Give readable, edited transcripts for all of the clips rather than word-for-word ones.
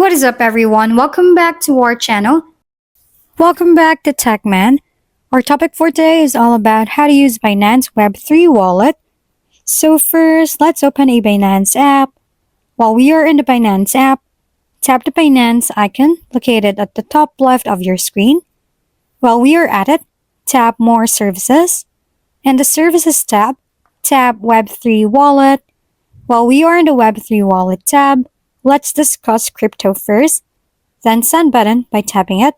What is up, everyone? Welcome back to our channel. Welcome back to TechMan. Our topic for today is all about how to use Binance Web3 Wallet. So first, let's open a Binance app. While we are in the Binance app, tap the Binance icon located at the top left of your screen. While we are at it, tap More Services. In the Services tab, tap Web3 Wallet. While we are in the Web3 Wallet tab, let's discuss crypto first, then Send button by tapping it.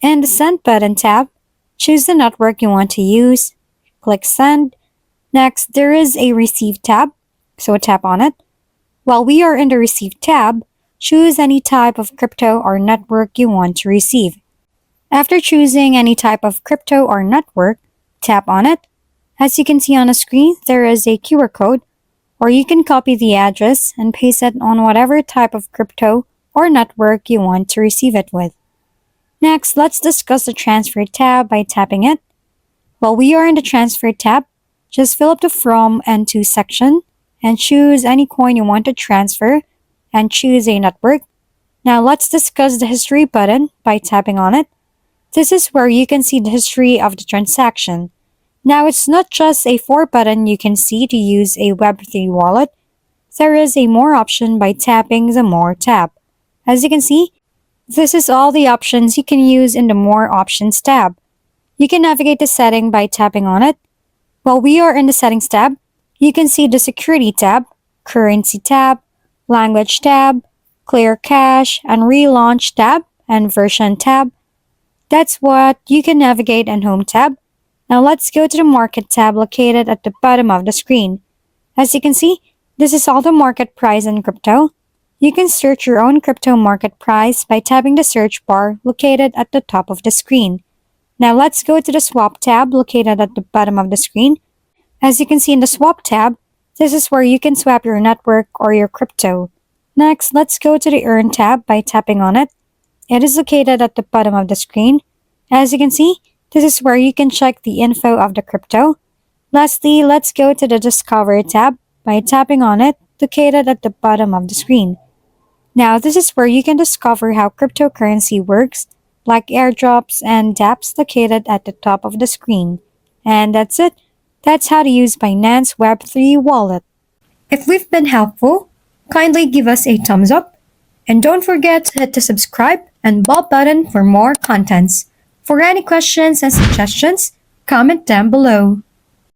In the Send button tab, choose the network you want to use. Click Send. Next, there is a Receive tab, so tap on it. While we are in the Receive tab, choose any type of crypto or network you want to receive. After choosing any type of crypto or network, tap on it. As you can see on the screen, there is a QR code, or you can copy the address and paste it on whatever type of crypto or network you want to receive it with. Next, let's discuss the Transfer tab by tapping it. While we are in the Transfer tab, just fill up the From and To section and choose any coin you want to transfer and choose a network. Now let's discuss the History button by tapping on it. This is where you can see the history of the transaction. Now it's not just a 4 button you can see to use a Web3 wallet. There is a More option by tapping the More tab. As you can see, this is all the options you can use in the More Options tab. You can navigate the setting by tapping on it. While we are in the Settings tab, you can see the Security tab, Currency tab, Language tab, Clear Cache, and Relaunch tab, and Version tab. That's what you can navigate in Home tab. Now let's go to the Market tab located at the bottom of the screen. As you can see, this is all the market price in crypto. You can search your own crypto market price by tapping the search bar located at the top of the screen. Now let's go to the Swap tab located at the bottom of the screen. As you can see in the Swap tab, this is where you can swap your network or your crypto. Next, let's go to the Earn tab by tapping on it. It is located at the bottom of the screen. As you can see, this is where you can check the info of the crypto. Lastly, let's go to the Discover tab by tapping on it, located at the bottom of the screen. Now, this is where you can discover how cryptocurrency works, like airdrops and dApps located at the top of the screen. And that's it. That's how to use Binance Web3 Wallet. If we've been helpful, kindly give us a thumbs up. And don't forget to hit the subscribe and bell button for more contents. For any questions and suggestions, comment down below.